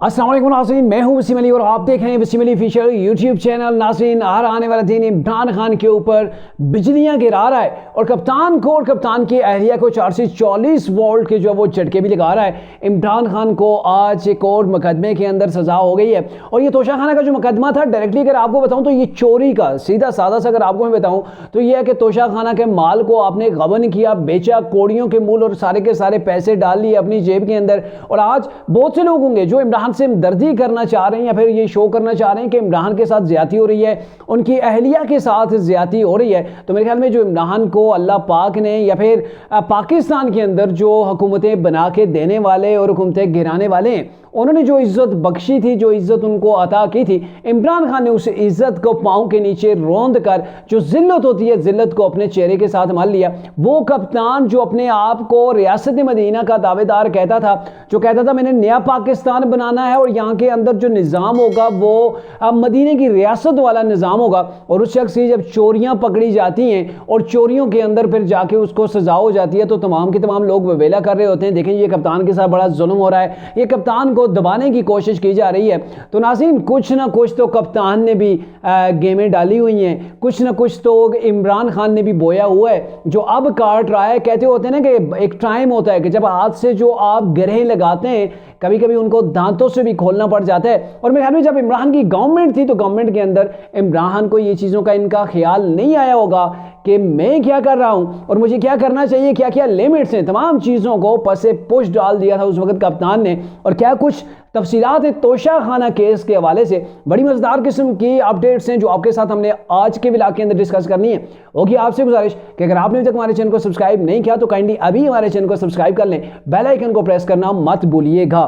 अस्सलाम वालेकुम नाज़रीन, मैं हूं वसीम अली और आप देख रहे हैं Wasim Ali official YouTube channel. नाज़रीन, हर आने वाला दिन इमरान खान के ऊपर बिजलियां गिरा रहा है और कप्तान को और कप्तान की अहलिया को 440 वोल्ट के जो वो झटके भी लगा रहा है। इमरान खान को आज एक और मुकदमे के अंदर सज़ा हो गई है और ये तोशाखाना का जो मुकदमा था, डायरेक्टली अगर आपको बताऊँ तो ये चोरी का, सीधा सादा सा अगर आपको मैं बताऊँ तो ये है कि तोशाखाना के माल को आपने गबन किया, बेचा, कोड़ियों के मूल और सारे के सारे पैसे डाल लिए अपनी जेब के अंदर। और आज बहुत से लोग होंगे जो इमरान से हमदर्दी करना चाह रहे हैं या फिर ये शो करना चाह रहे हैं कि इमरान के साथ ज्यादती हो रही है, उनकी अहलिया के साथ ज्यादती हो रही है। तो मेरे ख्याल में जो इमरान को अल्लाह पाक ने या फिर पाकिस्तान के अंदर जो हुकूमतें बना के देने वाले और हुकूमतें गिराने वाले हैं, उन्होंने जो इज्जत बख्शी थी, जो इज्जत उनको अता की थी, इमरान खान ने उस इज्जत को पांव के नीचे रौंद कर जो जिल्लत होती है, जिल्लत को अपने चेहरे के साथ मान लिया। वो कप्तान जो अपने आप को रियासत मदीना का दावेदार कहता था, जो कहता था मैंने नया पाकिस्तान बनाना है और यहाँ के अंदर जो निज़ाम होगा वो मदीने की रियासत वाला निज़ाम होगा, और उस शख्स की जब चोरियाँ पकड़ी जाती हैं और चोरियों के अंदर फिर जाके उसको सजा हो जाती है तो तमाम के तमाम लोग ववेला कर रहे होते हैं, देखें ये कप्तान के साथ बड़ा जुल्म हो रहा है, ये कप्तान को दबाने की कोशिश की जा रही है। तो नाज़रीन, कुछ ना कुछ तो कप्तान ने भी गेमें डाली हुई हैं, कुछ ना कुछ तो इमरान खान ने भी बोया हुआ है जो अब काट रहा है। कहते होते हैं ना कि एक टाइम होता है कि जब हाथ से जो आप गरहें लगाते हैं, कभी कभी उनको दांतों से भी खोलना पड़ जाता है। और मेरे ख्याल में जब इमरान की गवर्नमेंट थी तो गवर्नमेंट के अंदर इमरान को ये चीज़ों का इनका ख्याल नहीं आया होगा कि मैं क्या कर रहा हूँ और मुझे क्या करना चाहिए, क्या क्या लिमिट्स हैं, तमाम चीज़ों को पसे पुश डाल दिया था उस वक्त कप्तान ने। और क्या कुछ तफसीलात है तोशाखाना केस के हवाले से, बड़ी मज़ेदार किस्म की अपडेट्स हैं जो आपके साथ हमने आज के व्लॉग के अंदर डिस्कस करनी है। होगी आपसे गुजारिश कि अगर आपने अभी तक हमारे चैनल को सब्सक्राइब नहीं किया तो काइंडली अभी हमारे चैनल को सब्सक्राइब कर लें, बेल आइकन को प्रेस करना मत भूलिएगा।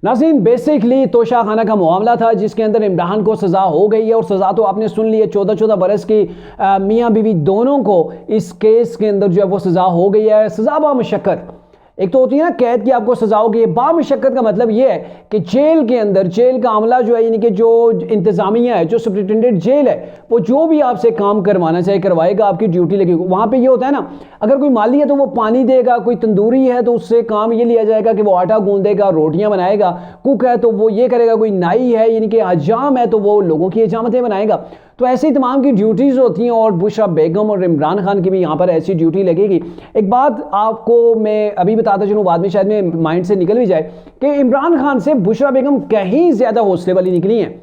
नाज़रीन, बेसिकली तोशाखाना का मामला था जिसके अंदर इमरान को सज़ा हो गई है और सज़ा तो आपने सुन ली है, 14-14 बरस की मियाँ बीवी दोनों को इस केस के अंदर जो है वो सज़ा हो गई है। सज़ा बामुशक्कत, एक तो होती है ना कैद की आपको सजा होगी, बामुशक्कत का मतलब ये है कि जेल के अंदर, जेल का अमला जो है, यानी कि जो इंतजामिया है, जो सुप्रिटेंडेंट जेल है, वो जो भी आपसे काम करवाना चाहे करवाएगा, आपकी ड्यूटी लगेगी। वहाँ पे ये होता है ना, अगर कोई माली है तो वो पानी देगा, कोई तंदूरी है तो उससे काम ये लिया जाएगा कि वो आटा गूंदेगा, रोटियाँ बनाएगा, कुक है तो वो ये करेगा, कोई नाई है यानी कि हजाम है तो वो लोगों की हजामतें बनाएगा। तो ऐसे ही तमाम की ड्यूटीज़ होती हैं और बुशरा बेगम और इमरान खान की भी यहाँ पर ऐसी ड्यूटी लगेगी। एक बात आपको मैं अभी बताता चलूँ, बाद में शायद में माइंड से निकल भी जाए कि इमरान खान से बुशरा बेगम कहीं ज़्यादा हौसले वाली निकली हैं।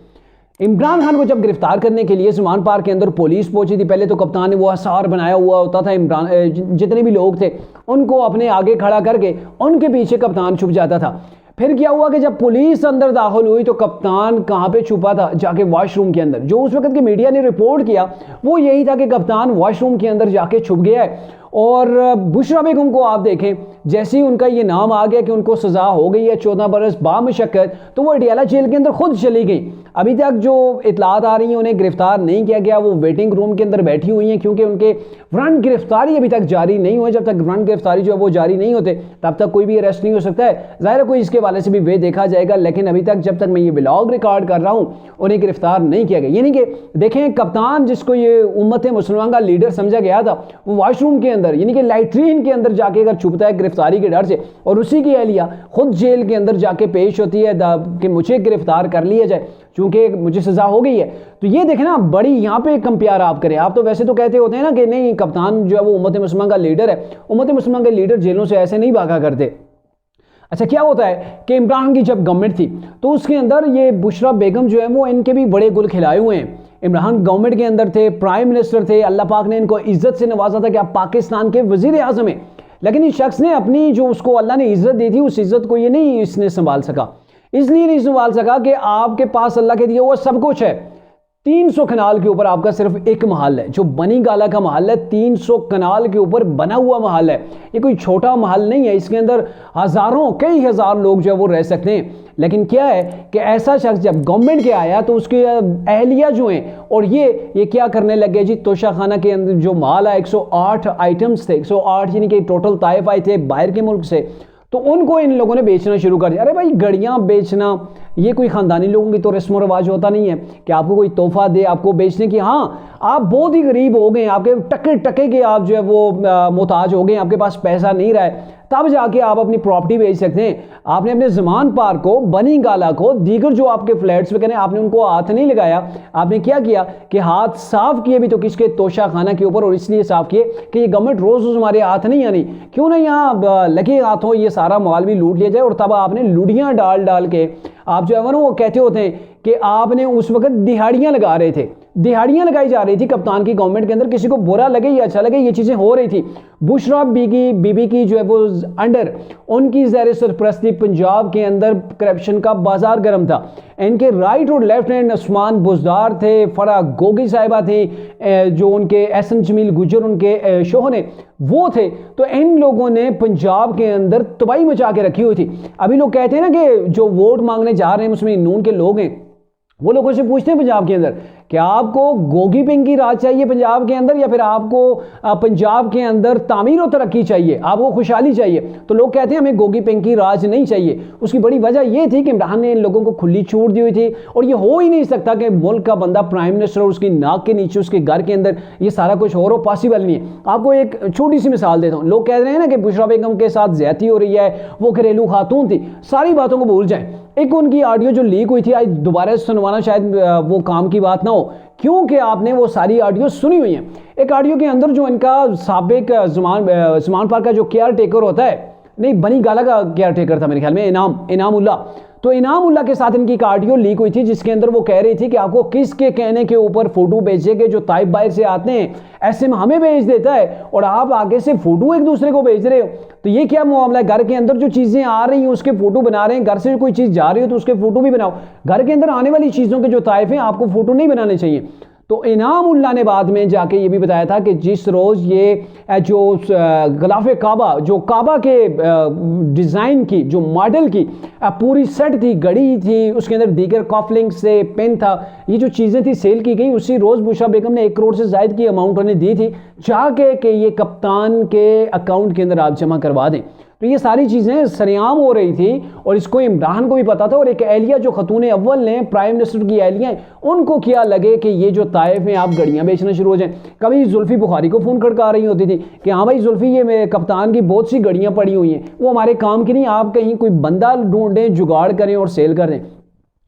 इमरान खान को जब गिरफ्तार करने के लिए सलमान पार्क के अंदर पुलिस पहुंची थी, पहले तो कप्तान ने वो हसार बनाया हुआ होता था, इमरान जितने भी लोग थे उनको अपने आगे खड़ा करके उनके पीछे कप्तान छुप जाता था। फिर क्या हुआ कि जब पुलिस अंदर दाखिल हुई तो कप्तान कहाँ पे छुपा था, जाके वॉशरूम के अंदर। जो उस वक्त की मीडिया ने रिपोर्ट किया वो यही था कि कप्तान वॉशरूम के अंदर जाके छुप गया है। और बुशरा बेगम को आप देखें, जैसे ही उनका ये नाम आ गया कि उनको सज़ा हो गई है 14 बरस बामुशक्कत, तो वो अडियाला जेल के अंदर खुद चली गई। अभी तक जो इतलात आ रही हैं उन्हें गिरफ्तार नहीं किया गया, वो वेटिंग रूम के अंदर बैठी हुई हैं क्योंकि उनके वारंट गिरफ्तारी अभी तक जारी नहीं हुए। जब तक वारंट गिरफ्तारी जो है वो जारी नहीं होते तब तक कोई भी अरेस्ट नहीं हो सकता है। ज़ाहिर कोई इसके वाले से भी वे देखा जाएगा, लेकिन अभी तक जब तक मैं ये व्लॉग रिकॉर्ड कर रहा हूँ उन्हें गिरफ्तार नहीं किया गया। यानी कि देखें, कप्तान जिसको ये उम्मत मुसलमान का लीडर समझा गया था, वो वॉशरूम के अंदर यानी कि लाइट्रीन के अंदर जाके अगर छुपता है गिरफ्तारी के डर से, और उसी की अहलिया खुद जेल के अंदर जाके पेश होती है कि मुझे गिरफ्तार कर लिया जाए क्योंकि मुझे सजा हो गई है। तो ये देखें ना, बड़ी यहाँ पे कंपेयर आप करें। आप तो वैसे तो कहते होते हैं ना कि नहीं, कप्तान जो है वो उम्मत मुसलमान का लीडर है, उम्मत मुसलमान के लीडर जेलों से ऐसे नहीं भागा करते। अच्छा, क्या होता है कि इमरान की जब गवर्नमेंट थी तो उसके अंदर ये बुशरा बेगम जो है वो इनके भी बड़े गुल खिलाए हुए हैं। इमरान गवर्नमेंट के अंदर थे, प्राइम मिनिस्टर थे, अल्लाह पाक ने इनको इज्जत से नवाजा था कि आप पाकिस्तान के वजीर आजम हैं। लेकिन इस शख्स ने अपनी जो उसको अल्लाह ने इज्जत दी थी, उस इज्जत को ये नहीं इसने संभाल सका। इसलिए नहीं संभाल सका कि आपके पास अल्लाह के दिए हुआ सब कुछ है। 300 कनाल के ऊपर आपका सिर्फ एक महल है, जो बनी गाला का महल है, 300 कनाल के ऊपर बना हुआ महल है। ये कोई छोटा महल नहीं है, इसके अंदर हजारों कई हजार लोग जो है वो रह सकते हैं। लेकिन क्या है कि ऐसा शख्स जब गवर्नमेंट के आया तो उसके अहलिया जो हैं और ये क्या करने लगे जी, तोशाखाना के अंदर जो माल है 108 आइटम्स थे, 108 यानी कि टोटल ताइफ आए थे बाहर के मुल्क से, तो उनको इन लोगों ने बेचना शुरू कर दिया। अरे भाई, घड़ियाँ बेचना ये कोई ख़ानदानी लोगों की तो रस्म व रवाज होता नहीं है कि आपको कोई तोहफा दे आपको बेचने की। हाँ, आप बहुत ही गरीब हो गए, आपके टके टके के आप जो है वो मोहताज हो गए, आपके पास पैसा नहीं रहा है, तब जाके आप अपनी प्रॉपर्टी बेच सकते हैं। आपने अपने ज़मान पार्क को, बनी गाला को, दीगर जो आपके फ्लैट्स वगैरह आपने उनको हाथ नहीं लगाया। आपने क्या किया कि हाथ साफ किए भी तो किसके, तोशा खाना के ऊपर, और इसलिए साफ किए कि ये गवर्नमेंट रोज रोज हमारे हाथ नहीं आनी, क्यों ना यहाँ लगे हाथों ये सारा माल भी लूट लिया जाए। और तब आपने लुड़ियाँ डाल डाल के आप जो है ना वो कहते होते हैं कि आपने उस वक्त दिहाड़ियाँ लगा रहे थे, दिहाड़ियाँ लगाई जा रही थी कप्तान की गवर्नमेंट के अंदर। किसी को बुरा लगे या अच्छा लगे ये चीज़ें हो रही थी। बुशरा बीबी की जो है वो अंडर उनकी ज़ेर सरपरस्ती पंजाब के अंदर करप्शन का बाजार गर्म था। इनके राइट और लेफ्ट हैंड उस्मान बुजदार थे, फरा गोगी साहिबा थी, जो उनके एहसन जमील गुजर उनके शोहर ने वो थे। तो इन लोगों ने पंजाब के अंदर तबाही मचा के रखी हुई थी। अभी लोग कहते हैं ना कि जो वोट मांगने जा रहे हैं उसमें नून के लोग हैं, वो लोगों से पूछते हैं पंजाब के अंदर कि आपको गोगी पिंग की राज चाहिए पंजाब के अंदर, या फिर आपको पंजाब के अंदर तामीर और तरक्की चाहिए, आपको खुशहाली चाहिए। तो लोग कहते हैं हमें गोगी पिंग की राज नहीं चाहिए। उसकी बड़ी वजह यह थी कि इमरान ने इन लोगों को खुली छूट दी हुई थी, और ये हो ही नहीं सकता कि मुल्क का बंदा प्राइम मिनिस्टर और उसकी नाक के नीचे उसके घर के अंदर ये सारा कुछ हो रहा हो, पॉसिबल नहीं है। आपको एक छोटी सी मिसाल देता हूँ। लोग कह रहे हैं ना कि बुशरा बेगम के साथ ज्यादती हो रही है, वो घरेलू खातून थी, सारी बातों को भूल जाएं। एक उनकी ऑडियो जो लीक हुई थी, आज दोबारा सुनवाना शायद वो काम की बात ना हो, क्योंकि आपने वो सारी ऑडियो सुनी हुई है। एक ऑडियो के अंदर जो इनका साबिक ज़मान पार्क का जो केयर टेकर होता है, नहीं बनी गाला का केयर टेकर था मेरे ख्याल में, इनाम उल्ला, तो इनाम उल्ला के साथ इनकी एक ऑडियो लीक हुई थी जिसके अंदर वो कह रही थी कि आपको किसके कहने के ऊपर फोटो भेजेंगे, जो ताइब बाहर से आते हैं ऐसे में हमें भेज देता है और आप आगे से फोटो एक दूसरे को भेज रहे हो। तो ये क्या मामला है? घर के अंदर जो चीज़ें आ रही हैं उसके फोटो बना रहे हैं, घर से कोई चीज़ जा रही हो तो उसके फोटो भी बनाओ। घर के अंदर आने वाली चीज़ों के जो ताइफ हैं आपको फोटो नहीं बनाने चाहिए। तो इनाम उल्ला ने बाद में जाके ये भी बताया था कि जिस रोज़ ये जो गलाफे काबा, जो काबा के डिज़ाइन की जो मॉडल की पूरी सेट थी, घड़ी थी, उसके अंदर दीगर कॉफलिंग से पेन था, ये जो चीज़ें थी सेल की गई। उसी रोज़ बुशरा बेगम ने 1 करोड़ से ज़ायद की अमाउंट उन्हें दी थी, जाके कि ये कप्तान के अकाउंट के अंदर आप जमा करवा दें। तो ये सारी चीज़ें सरेआम हो रही थी और इसको इमरान को भी पता था। और एक एहलिया जो खतून अव्वल ने, प्राइम मिनिस्टर की एहलिया, उनको क्या लगे कि ये जो ताइफ हैं आप घड़ियाँ बेचना शुरू हो जाएं। कभी जुल्फ़ी बुखारी को फ़ोन खड़का रही होती थी कि हाँ भाई जुल्फ़ी, ये मेरे कप्तान की बहुत सी घड़ियाँ पड़ी हुई हैं, वो हमारे काम की नहीं, आप कहीं कोई बंदा ढूंढें, जुगाड़ करें और सेल कर दें।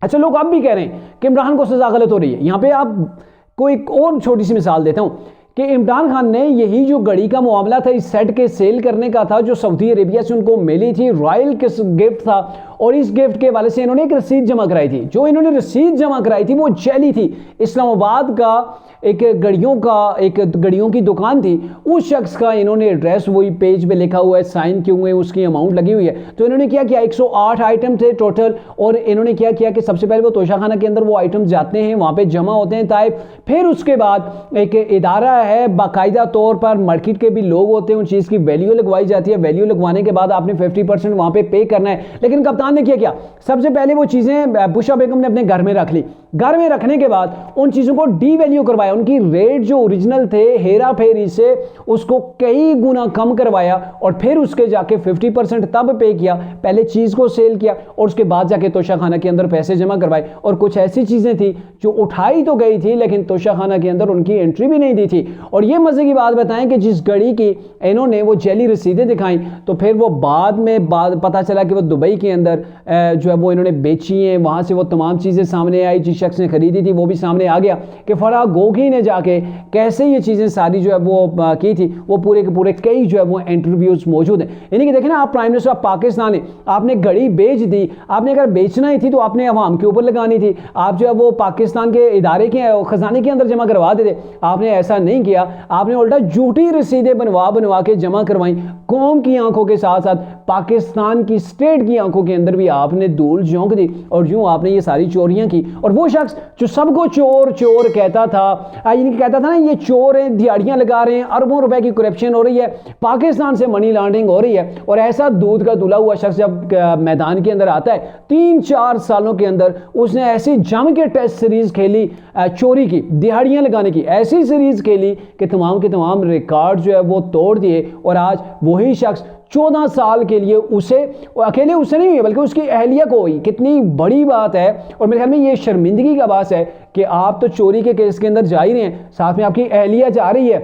अच्छा, लोग अब भी कह रहे हैं कि इमरान को सज़ा गलत हो रही है। यहाँ पर आपको एक और छोटी सी मिसाल देता हूँ कि इमरान खान ने यही जो घड़ी का मामला था, इस सेट के सेल करने का था, जो सऊदी अरेबिया से उनको मिली थी, रॉयल गिफ्ट था, और इस गिफ्ट के वाले से इन्होंने एक रसीद जमा कराई थी। जो इन्होंने रसीद जमा कराई थी वो जैली थी। इस्लामाबाद का एक घड़ियों की दुकान थी, उस शख्स का इन्होंने एड्रेस वही पेज पे लिखा हुआ है, साइन किए हुए, उसकी अमाउंट लगी हुई है। तो इन्होंने क्या किया, 108 आइटम थे टोटल, और इन्होंने क्या किया कि सबसे पहले वो तोशाखाना के अंदर वो आइटम जाते हैं, वहाँ पे जमा होते हैं ताइब। फिर उसके बाद एक इदारा है, बाकायदा तौर पर मार्केट के भी लोग होते हैं, उन चीज़ की वैल्यू लगवाई जाती है। वैल्यू लगवाने के बाद आपने 50% वहाँ पे करना है। लेकिन कप्तान ने क्या किया, सबसे पहले वो चीज़ें बुशरा बेगम ने अपने घर में रख ली। घर में रखने के बाद उन चीज़ों को डी वैल्यू करवाया, उनकी रेट जो ओरिजिनल थे हेरा फेरी से उसको कई गुना कम करवाया, और फिर उसके जाके 50% तब पे किया। पहले चीज़ को सेल किया और उसके बाद जाके तोशाखाना के अंदर पैसे जमा करवाए। और कुछ ऐसी चीज़ें थी जो उठाई तो गई थी लेकिन तोशाखाना के अंदर उनकी एंट्री भी नहीं दी थी। और ये मज़े की बात बताएं कि जिस घड़ी की इन्होंने वो जैली रसीदें दिखाई, तो फिर वो बाद में पता चला कि वो दुबई के अंदर जो है वो इन्होंने बेची हैं। वहाँ से वो तमाम चीज़ें सामने आई, जिस शख्स ने खरीदी थी वो भी सामने आ गया कि फराह गोगी ने जाके कैसे ये चीज़ें सारी जो है वो की थी। वो पूरे के पूरे कई जो है वो इंटरव्यूज़ मौजूद हैं। यानी कि देखें ना, आप प्राइम मिनिस्टर ऑफ पाकिस्तान है, आपने घड़ी बेच दी, आपने अगर बेचना ही थी तो आपने अवाम के ऊपर लगानी थी, आप जो है वो पाकिस्तान के इदारे के खजाने के अंदर जमा करवा देते। आपने ऐसा नहीं किया, आपने उल्टा झूठी रसीदें बनवा के जमा करवाई। कौम की आंखों के साथ साथ पाकिस्तान की स्टेट की आंखों के अंदर भी आपने धूल झोंक दी, और यूं आपने ये सारी चोरियां की। और वो शख्स जो सबको चोर चोर कहता था, यानी कहता था ना ये चोर है, दिहाड़ियां लगा रहे हैं, अरबों रुपए की करप्शन हो रही है, पाकिस्तान से मनी लॉन्ड्रिंग हो रही है, और ऐसा दूध का धुला हुआ शख्स जब मैदान के अंदर आता है, 3-4 सालों के अंदर उसने ऐसी जम के टेस्ट सीरीज खेली, चोरी की, दिहाड़ियां लगाने की ऐसी सीरीज खेली कि तमाम के तमाम रिकॉर्ड जो है वो तोड़ दिए। और आज वही शख्स 14 साल के लिए अकेले उसे नहीं हुई बल्कि उसकी अहलिया को हुई। कितनी बड़ी बात है। और मेरे ख्याल में ये शर्मिंदगी का बात है कि आप तो चोरी के केस के अंदर जा ही रहे हैं, साथ में आपकी अहलिया जा रही है।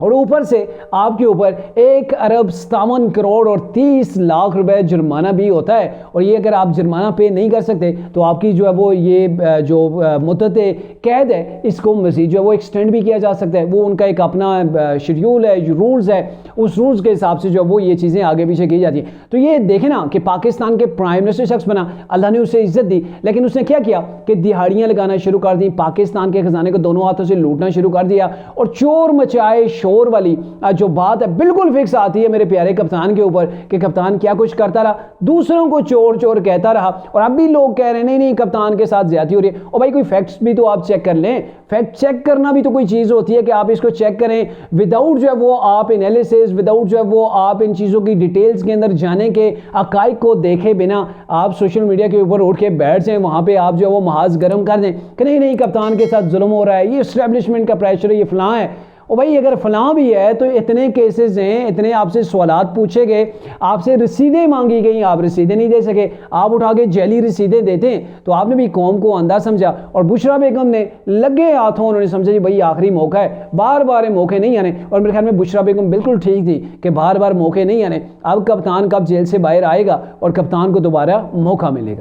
और ऊपर से आपके ऊपर 1,57 करोड़ और 30 लाख रुपए जुर्माना भी होता है। और ये अगर आप जुर्माना पे नहीं कर सकते तो आपकी जो है वो ये जो मुद्दत कैद है इसको मज़ीद जो है वो एक्सटेंड भी किया जा सकता है। वो उनका एक अपना शेड्यूल है, जो रूल्स है, उस रूल्स के हिसाब से जो है वो ये चीज़ें आगे पीछे की जाती हैं। तो ये देखें ना कि पाकिस्तान के प्राइम मिनिस्टर शख्स बना, अल्लाह ने उसे इज्जत दी, लेकिन उसने क्या किया कि दिहाड़ियाँ लगाना शुरू कर दी, पाकिस्तान के खजाने को दोनों हाथों से लूटना शुरू कर दिया और चोर मचाए शोर वाली जो बात है बिल्कुल फिक्स आती है मेरे प्यारे कप्तान के ऊपर कि कप्तान क्या कुछ करता रहा, दूसरों को चोर चोर कहता रहा। और अब भी लोग कह रहे हैं नहीं नहीं कप्तान के साथ ज्यादती हो रही है। और भाई कोई फैक्ट्स भी तो आप चेक कर लें, फैक्ट चेक करना भी तो कोई चीज़ होती है कि आप इसको चेक करें विदाउट जो है वो आप एनालिसिस, विदाउट जो है वो आप इन चीज़ों की डिटेल्स के अंदर जाने के, हकाइक को देखे बिना आप सोशल मीडिया के ऊपर उठ के बैठ जाएं, वहाँ पे आप जो है वो महाज गर्म कर दें कि नहीं नहीं कप्तान के साथ जुल्म हो रहा है, ये इस्टेब्लिशमेंट का प्रेशर है, ये फलां है। और भाई अगर फलां भी है तो इतने केसेस हैं, इतने आपसे सवालात पूछे गए, आपसे रसीदें मांगी गई, आप रसीदें नहीं दे सके, आप उठा के जेली रसीदें देते हैं। तो आपने भी कौम को अंधा समझा और बुशरा बेगम ने लगे हाथों उन्होंने समझा जी भाई आखिरी मौका है, बार बार ये मौके नहीं आने। और मेरे ख्याल में बुशरा बेगम बिल्कुल ठीक थी कि बार बार मौके नहीं आने। अब कप्तान कब जेल से बाहर आएगा और कप्तान को दोबारा मौका मिलेगा।